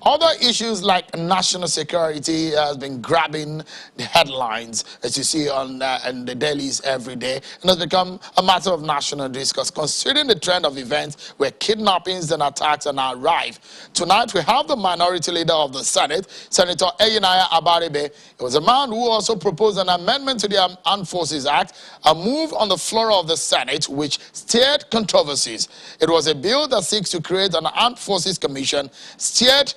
Other issues like national security has been grabbing the headlines, as you see on in the dailies every day, and has become a matter of national discourse, considering the trend of events where kidnappings and attacks are now rife. Tonight, we have the minority leader of the Senate, Senator Abaribe. It was a man who also proposed an amendment to the Armed Forces Act, a move on the floor of the Senate which stirred controversies. It was a bill that seeks to create an Armed Forces Commission, steered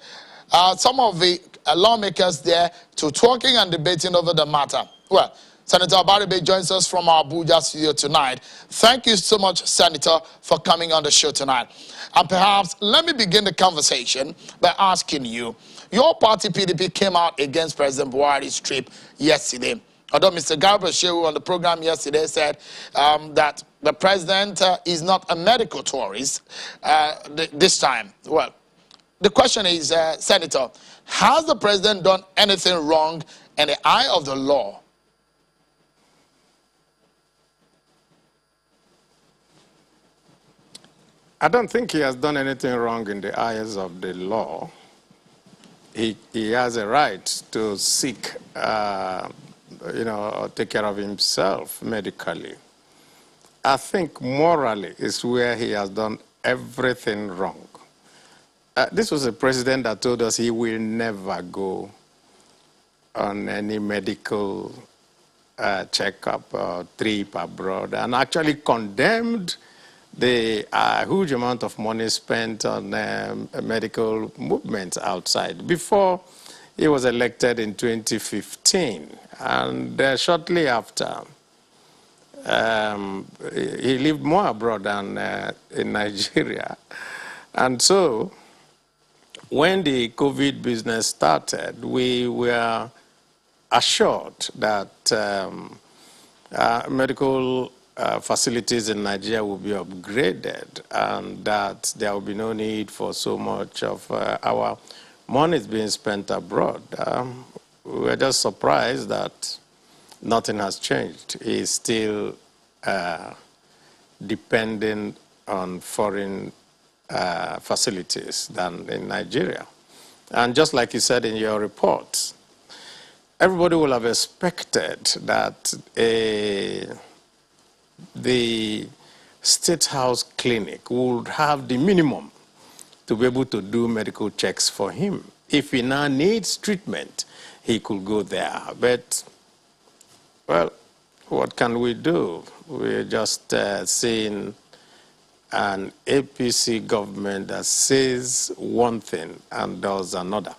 some of the lawmakers there to talking and debating over the matter. Well, Senator Abaribe joins us from our Abuja studio tonight. Thank you so much, Senator, for coming on the show tonight. And perhaps let me begin the conversation by asking you, your party PDP came out against President Buhari's trip yesterday. Although Mr. Garba Shehu on the program yesterday said that the president is not a medical tourist this time. Well, the question is, Senator, has the president done anything wrong in the eye of the law? I don't think he has done anything wrong in the eyes of the law. He has a right to seek, take care of himself medically. I think morally is where he has done everything wrong. This was a president that told us he will never go on any medical checkup or trip abroad, and actually condemned the huge amount of money spent on medical movements outside before he was elected in 2015. And shortly after, he lived more abroad than in Nigeria. And so, when the COVID business started, we were assured that medical facilities in Nigeria will be upgraded and that there will be no need for so much of our money being spent abroad. We were just surprised that nothing has changed. He's still depending on foreign facilities than in Nigeria. And just like you said in your report, everybody will have expected that the State House Clinic would have the minimum to be able to do medical checks for him. If he now needs treatment, he could go there. But, well, what can we do? We're just seeing an APC government that says one thing and does another.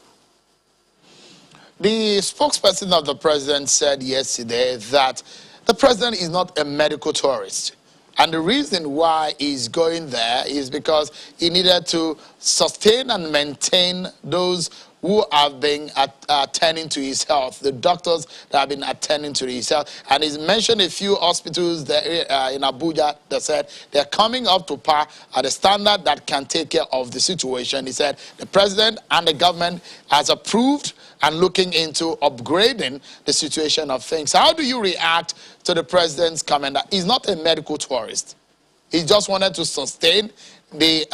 The spokesperson of the president said yesterday that the president is not a medical tourist. And the reason why he's going there is because he needed to sustain and maintain those who have been attending to his health, the doctors that have been attending to his health. And he's mentioned a few hospitals there, in Abuja that said they're coming up to par at a standard that can take care of the situation. He said the president and the government has approved and looking into upgrading the situation of things. How do you react to the president's comment that he's not a medical tourist? He just wanted to sustain the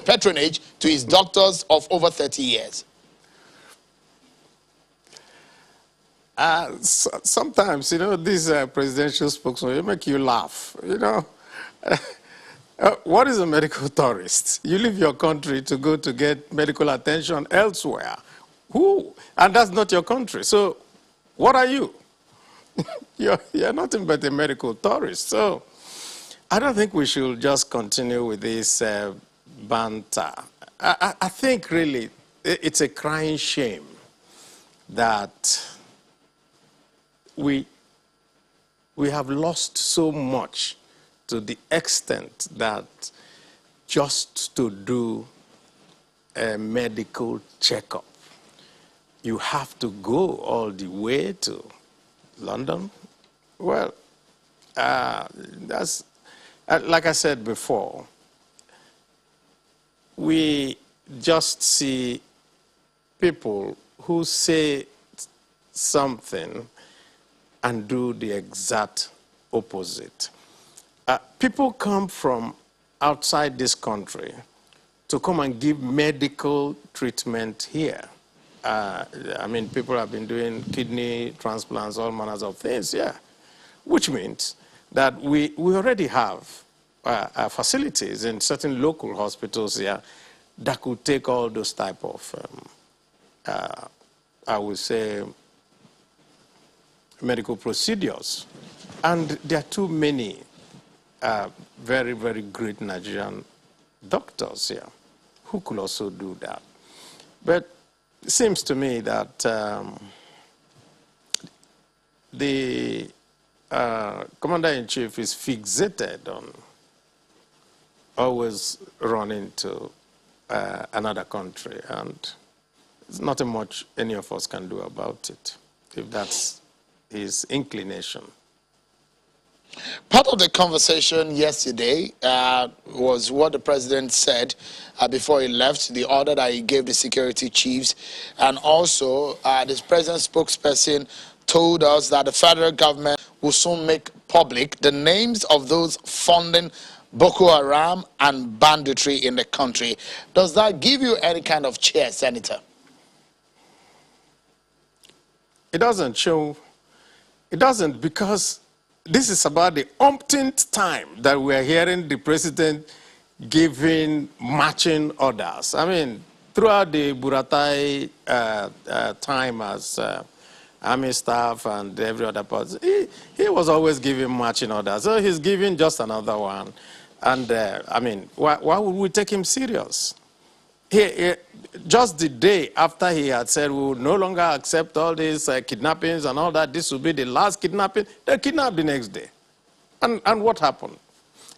patronage to his doctors of over 30 years. Sometimes, these presidential spokesmen make you laugh. What is a medical tourist? You leave your country to go to get medical attention elsewhere. Who? And that's not your country. So what are you? You're nothing but a medical tourist. So I don't think we should just continue with this banter. I think really it's a crying shame that we have lost so much to the extent that just to do a medical checkup, you have to go all the way to London. Well, that's, like I said before, we just see people who say something and do the exact opposite. People come from outside this country to come and give medical treatment here. I mean, people have been doing kidney transplants, all manners of things, yeah. Which means that we already have facilities in certain local hospitals here that could take all those type of, I would say, medical procedures. And there are too many very, very great Nigerian doctors here who could also do that. But it seems to me that the Commander-in-Chief is fixated on always running to another country, and there's nothing much any of us can do about it, if that's his inclination. Part of the conversation yesterday was what the president said before he left, the order that he gave the security chiefs, and also the president's spokesperson told us that the federal government will soon make public the names of those funding Boko Haram and banditry in the country. Does that give you any kind of cheer, Senator? It doesn't show. It doesn't, because this is about the umpteenth time that we are hearing the president giving marching orders. I mean, throughout the Buratai time as army staff and every other person, he was always giving marching orders. So he's giving just another one. And I mean, why would we take him serious? Just the day after he had said we would no longer accept all these kidnappings and all that, this will be the last kidnapping, they kidnapped the next day. And what happened?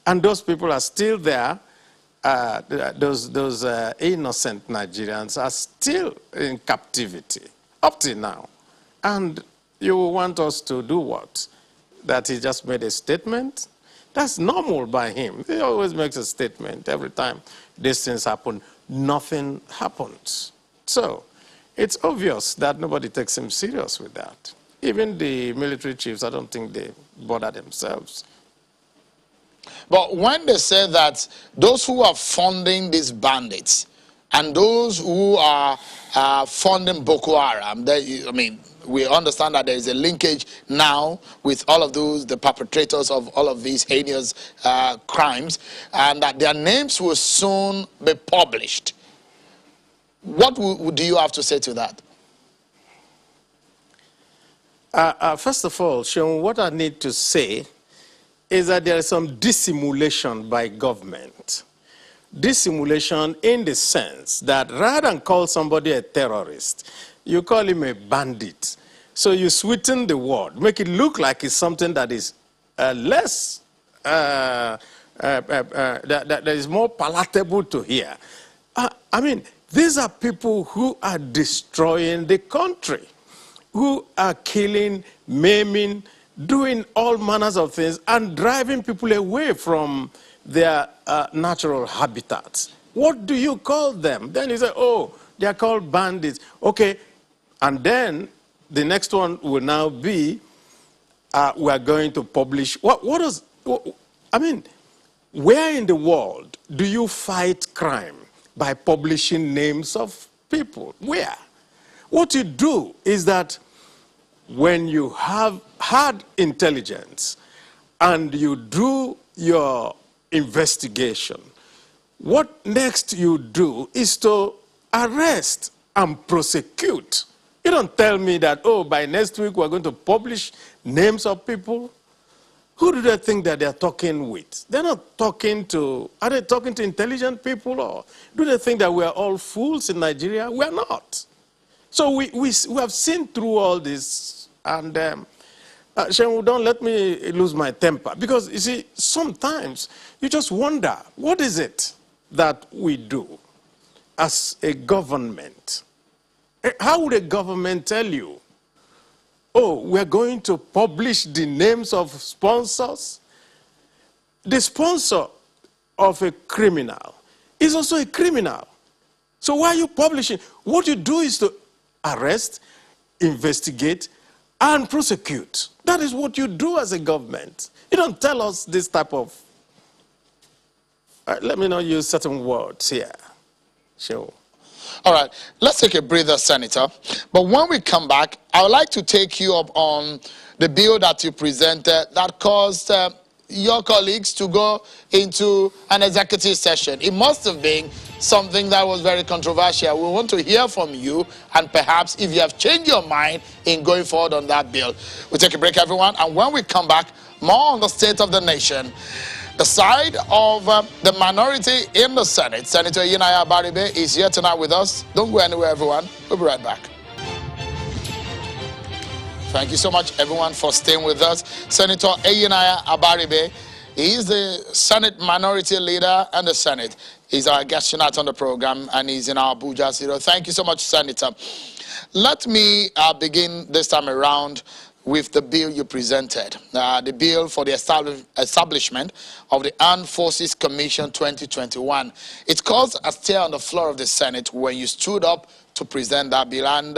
And those people are still there. Those innocent Nigerians are still in captivity up till now. And you want us to do what? That he just made a statement? That's normal by him. He always makes a statement every time these things happen. Nothing happens. So it's obvious that nobody takes him serious with that. Even the military chiefs, I don't think they bother themselves. But when they say that those who are funding these bandits and those who are funding Boko Haram, I mean, we understand that there is a linkage now with all of those, the perpetrators of all of these heinous crimes, and that their names will soon be published. What do you have to say to that? First of all, Sean, what I need to say is that there is some dissimulation by government. Dissimulation in the sense that rather than call somebody a terrorist, you call him a bandit. So you sweeten the word, make it look like it's something that is less, that is more palatable to hear. I mean, these are people who are destroying the country, who are killing, maiming, doing all manners of things, and driving people away from their natural habitats. What do you call them? Then you say, oh, they are called bandits. Okay, and then the next one will now be, we are going to publish. I mean, where in the world do you fight crime? By publishing names of people. Where? What you do is that when you have had intelligence and you do your investigation, what next you do is to arrest and prosecute. You don't tell me that, oh, by next week we're going to publish names of people. Who do they think that they're talking with? They're not talking to, are they talking to intelligent people, or do they think that we're all fools in Nigeria? We're not. So we have seen through all this, and Shenwu, don't let me lose my temper, because you see, sometimes you just wonder, what is it that we do as a government? How would a government tell you, oh, we're going to publish the names of sponsors? The sponsor of a criminal is also a criminal. So why are you publishing? What you do is to arrest, investigate, and prosecute. That is what you do as a government. You don't tell us this type of, let me not use certain words here. Sure. All right, let's take a breather, Senator. But when we come back, I would like to take you up on the bill that you presented that caused your colleagues to go into an executive session. It must have been something that was very controversial. We want to hear from you, and perhaps if you have changed your mind in going forward on that bill. We'll take a break, everyone, and when we come back, more on the state of the nation. The side of the minority in the Senate, Senator Yinaya Abaribe, is here tonight with us. Don't go anywhere, everyone. We'll be right back. Thank you so much, everyone, for staying with us. Senator Yinaya Abaribe is the Senate Minority Leader and the Senate. He's our guest tonight on the program, and he's in our Abuja studio. Thank you so much, Senator. Let me begin this time around with the bill you presented, the bill for the establishment of the Armed Forces Commission 2021. It caused a stir on the floor of the Senate when you stood up to present that bill, and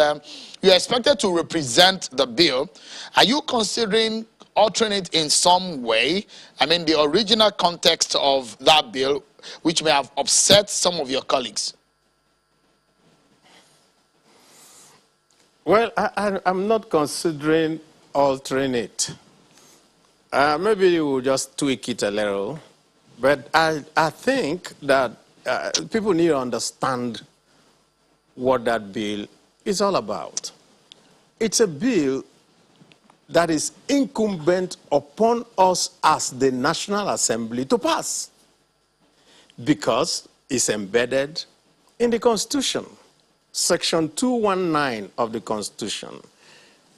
you're expected to represent the bill. Are you considering altering it in some way? I mean, the original context of that bill, which may have upset some of your colleagues. Well, I'm not considering altering it. Maybe we'll just tweak it a little. But I think that people need to understand what that bill is all about. It's a bill that is incumbent upon us as the National Assembly to pass because it's embedded in the Constitution, Section 219 of the Constitution.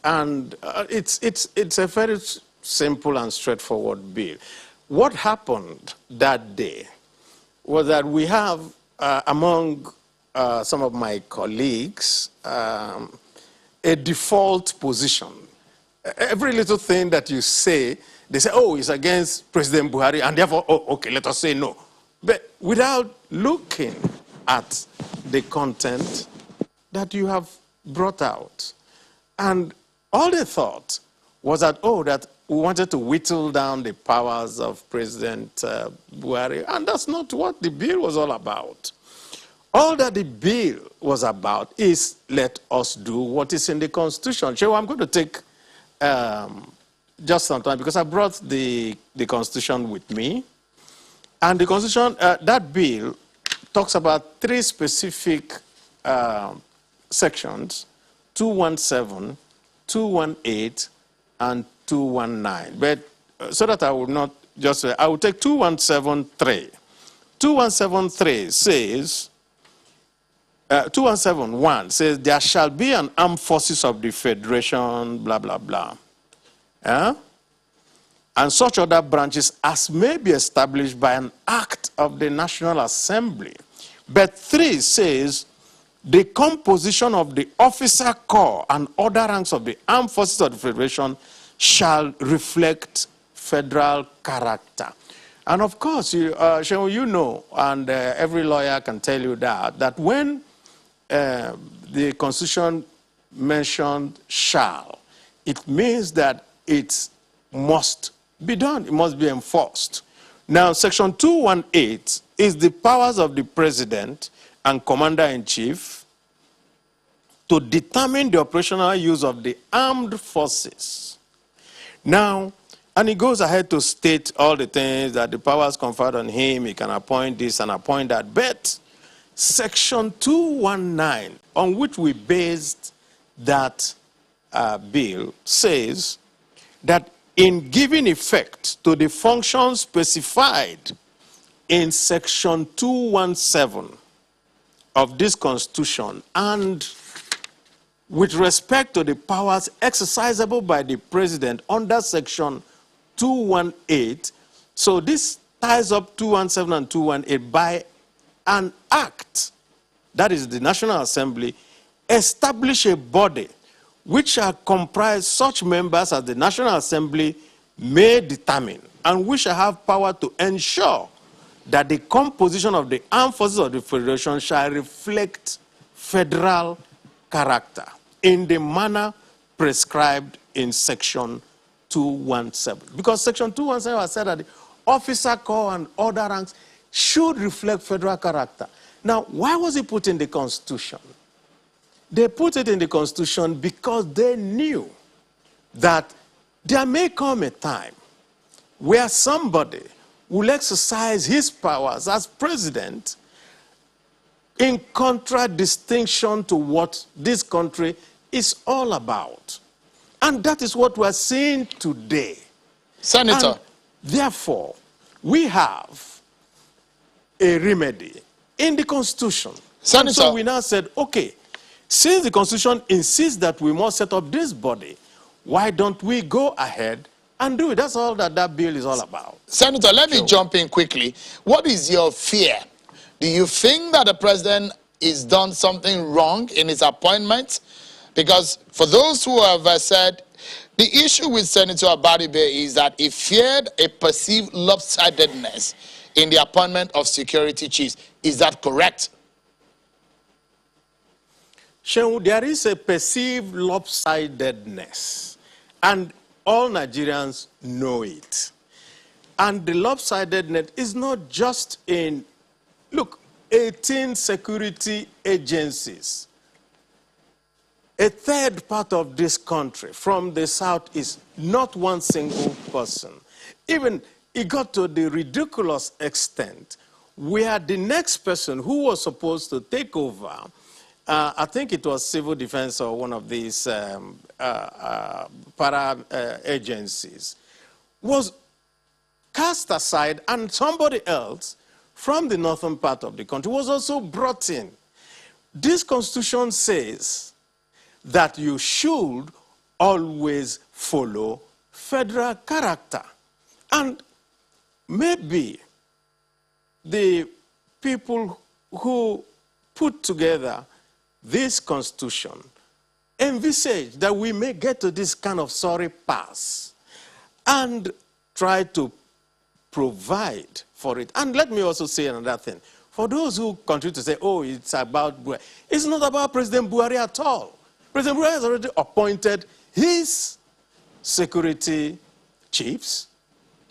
And it's a very simple and straightforward bill. What happened that day was that we have, among some of my colleagues, a default position. Every little thing that you say, they say, oh, it's against President Buhari, and therefore, oh, okay, let us say no. But without looking at the content that you have brought out. And all they thought was that, oh, that we wanted to whittle down the powers of President Buhari, and that's not what the bill was all about. All that the bill was about is let us do what is in the Constitution. So I'm going to take just some time because I brought the Constitution with me. And the Constitution, that bill talks about three specific sections, 217, 218, and 219. But so that I will not just, I will take 2173. 2173 says, 2171 says, there shall be an armed forces of the Federation, blah, blah, blah. And such other branches as may be established by an act of the National Assembly. But 3 says, the composition of the officer corps and other ranks of the armed forces of the Federation shall reflect federal character. And of course, you know, and every lawyer can tell you that when the Constitution mentioned shall, it means that it must be done, it must be enforced. Now, Section 218 is the powers of the President and Commander-in-Chief to determine the operational use of the armed forces. Now, and he goes ahead to state all the things that the powers conferred on him, he can appoint this and appoint that. But Section 219, on which we based that bill, says that in giving effect to the functions specified in Section 217 of this Constitution and with respect to the powers exercisable by the President under Section 218, so this ties up 217 and 218 by an act, that is the National Assembly, establish a body which shall comprise such members as the National Assembly may determine, and which shall have power to ensure that the composition of the armed forces of the Federation shall reflect federal character in the manner prescribed in Section 217. Because Section 217 has said that the officer corps and other ranks should reflect federal character. Now, why was it put in the Constitution? They put it in the Constitution because they knew that there may come a time where somebody will exercise his powers as president in contradistinction to what this country is all about. And that is what we're seeing today. Senator. And therefore, we have a remedy in the Constitution. Senator. And so we now said, okay, since the Constitution insists that we must set up this body, why don't we go ahead and do it? That's all that bill is all about. Senator, let me jump in quickly. What is your fear? Do you think that the president has done something wrong in his appointment? Because for those who have said, the issue with Senator Abaribe is that he feared a perceived lopsidedness in the appointment of security chiefs. Is that correct? Shehu, there is a perceived lopsidedness, and all Nigerians know it. And the lopsidedness is not just in, look, 18 security agencies. A third part of this country, from the south, is not one single person. Even it got to the ridiculous extent where the next person who was supposed to take over, I think it was civil defense or one of these para agencies, was cast aside, and somebody else from the northern part of the country was also brought in. This Constitution says that you should always follow federal character. And maybe the people who put together this Constitution envisage that we may get to this kind of sorry pass and try to provide for it. And let me also say another thing. For those who continue to say, oh, it's about Buhari, it's not about President Buhari at all. President Buhari has already appointed his security chiefs,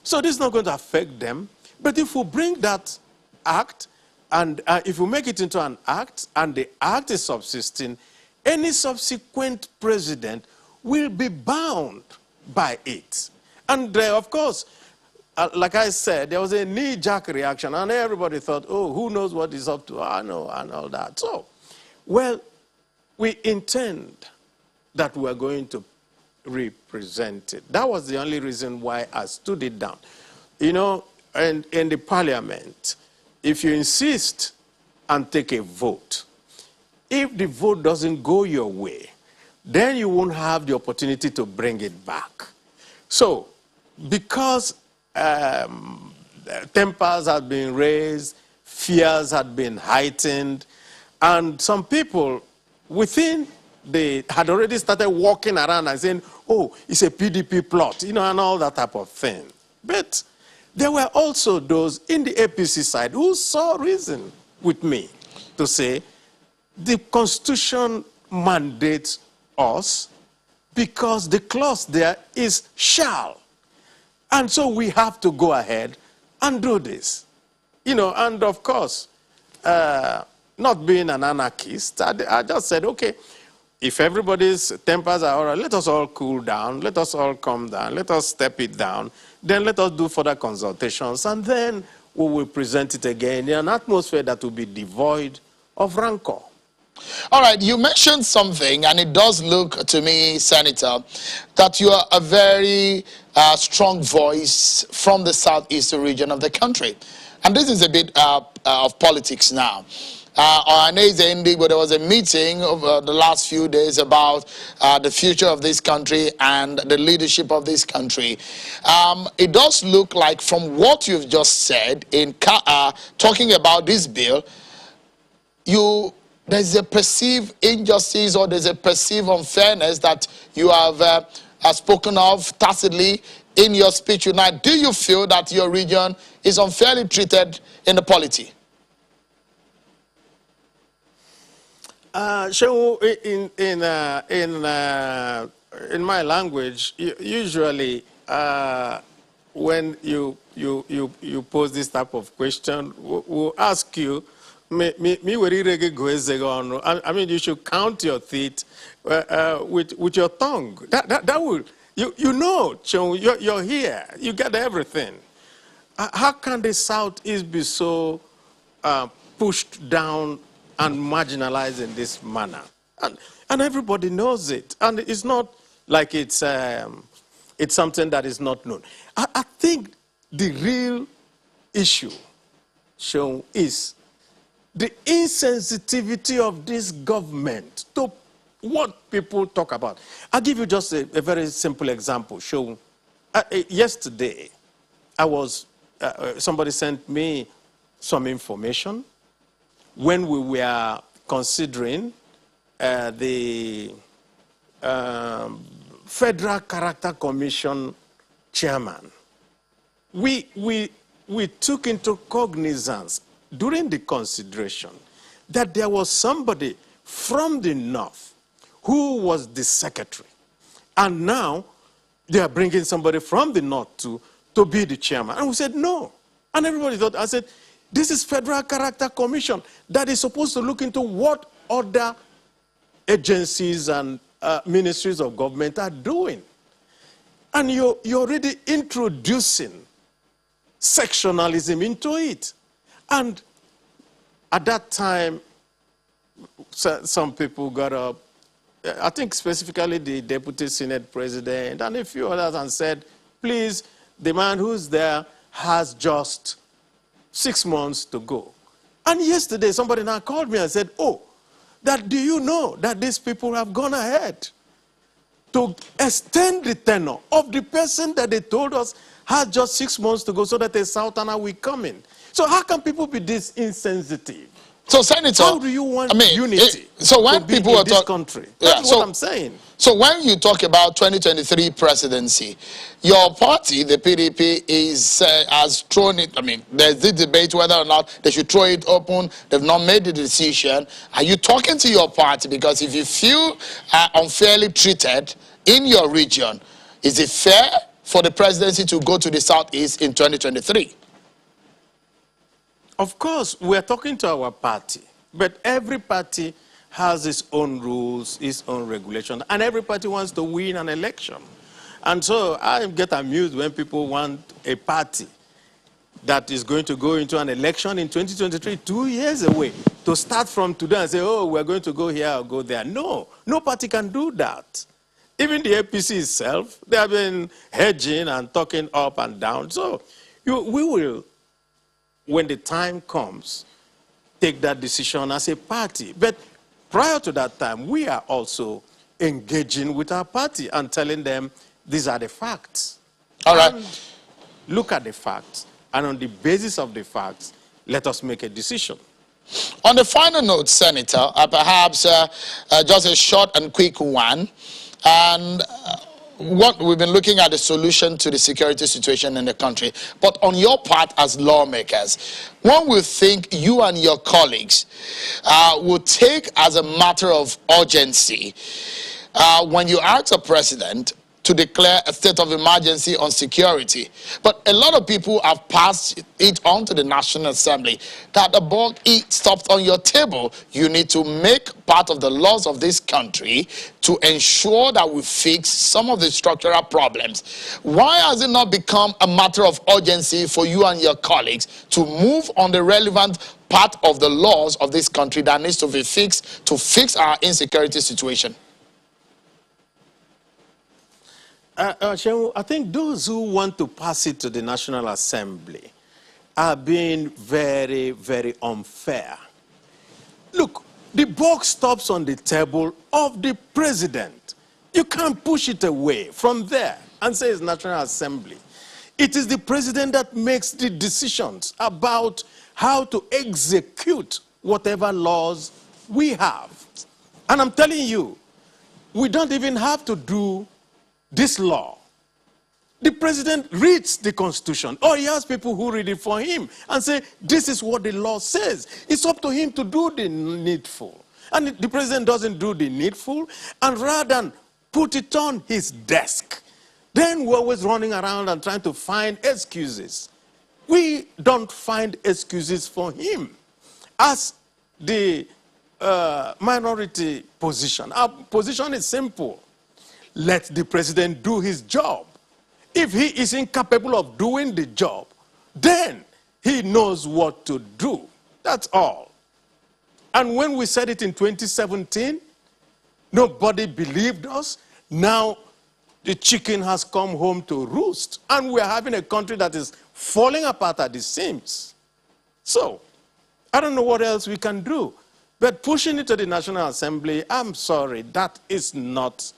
so this is not going to affect them. But if we bring that act, and if we make it into an act, and the act is subsisting, any subsequent president will be bound by it. And of course, like I said, there was a knee-jerk reaction, and everybody thought, oh, who knows what he's up to? I know, and all that. So, well, we intend that we are going to represent it. That was the only reason why I stood it down. You know, and in the parliament, if you insist and take a vote, if the vote doesn't go your way, then you won't have the opportunity to bring it back. So, because tempers had been raised, fears had been heightened, and some people within had already started walking around and saying, oh, it's a PDP plot, you know, and all that type of thing. But there were also those in the APC side who saw reason with me to say the Constitution mandates us because the clause there is shall. And so we have to go ahead and do this. You know, and of course, not being an anarchist, I just said, okay, if everybody's tempers are all right, let us all cool down, let us all calm down, let us step it down, then let us do further consultations, and then we will present it again in an atmosphere that will be devoid of rancor. All right, you mentioned something, and it does look to me, Senator, that you are a very strong voice from the southeastern region of the country. And this is a bit of politics now. There was a meeting over the last few days about the future of this country and the leadership of this country. It does look like, from what you've just said in talking about this bill, there's a perceived injustice or there's a perceived unfairness that you have spoken of tacitly in your speech tonight. Do you feel that your region is unfairly treated in the polity? In my language, usually when you pose this type of question, we'll ask you I mean, you should count your teeth with your tongue. That will, you know, Chong, you're here. You get everything. How can the Southeast be so pushed down and marginalized in this manner? And everybody knows it. And it's not like it's something that is not known. I think the real issue, Sean, is the insensitivity of this government to what people talk about. I'll give you just a very simple example. Sean, yesterday, somebody sent me some information when we were considering the Federal Character Commission chairman. We took into cognizance during the consideration that there was somebody from the North who was the secretary. And now they are bringing somebody from the North to be the chairman. And we said, no. And everybody thought, I said, this is Federal Character Commission that is supposed to look into what other agencies and ministries of government are doing. And you're already introducing sectionalism into it. And at that time, some people got up, I think specifically the Deputy Senate President and a few others, and said, please, the man who's there has just 6 months to go. And yesterday, somebody now called me and said, oh, do you know that these people have gone ahead to extend the tenure of the person that they told us had just 6 months to go so that a Southerner will come in? So how can people be this insensitive? So, Senator, how do you want unity so when to be people in this country? That's what I'm saying. So when you talk about 2023 presidency, your party, the PDP, has thrown it. I mean, there's this debate whether or not they should throw it open. They've not made the decision. Are you talking to your party? Because if you feel unfairly treated in your region, is it fair for the presidency to go to the Southeast in 2023? Of course, we're talking to our party, but every party has its own rules, its own regulations, and every party wants to win an election. And so I get amused when people want a party that is going to go into an election in 2023, 2 years away, to start from today and say, oh, we're going to go here or go there. No, no party can do that. Even the APC itself, they have been hedging and talking up and down. So we will, when the time comes, take that decision as a party. But prior to that time, we are also engaging with our party and telling them these are the facts. All right. And look at the facts, and on the basis of the facts, let us make a decision. On the final note, Senator, perhaps just a short and quick one. And what we've been looking at the solution to the security situation in the country. But on your part as lawmakers, one will think you and your colleagues will take as a matter of urgency when you ask a president to declare a state of emergency on security. But a lot of people have passed it on to the National Assembly that the bulk stopped on your table. You need to make part of the laws of this country to ensure that we fix some of the structural problems. Why has it not become a matter of urgency for you and your colleagues to move on the relevant part of the laws of this country that needs to be fixed to fix our insecurity situation? I think those who want to pass it to the National Assembly are being very, very unfair. Look, the buck stops on the table of the president. You can't push it away from there and say it's National Assembly. It is the president that makes the decisions about how to execute whatever laws we have. And I'm telling you, we don't even have to do this law. The president reads the Constitution, or he has people who read it for him and say, this is what the law says. It's up to him to do the needful. And the president doesn't do the needful, and rather than put it on his desk, then we're always running around and trying to find excuses. We don't find excuses for him. As the minority position. Our position is simple. Let the president do his job. If he is incapable of doing the job, then he knows what to do. That's all. And when we said it in 2017, nobody believed us. Now the chicken has come home to roost, and we're having a country that is falling apart at the seams. So, I don't know what else we can do. But pushing it to the National Assembly, I'm sorry, that is not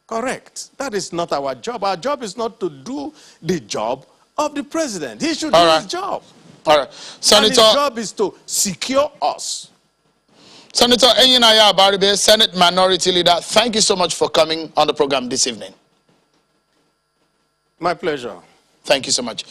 correct. That is not our job. Our job is not to do the job of the president. He should do his job. All right. Senator, and his job is to secure us. Senator Enyinaya Abaribe, Senate Minority Leader, thank you so much for coming on the program this evening. My pleasure. Thank you so much.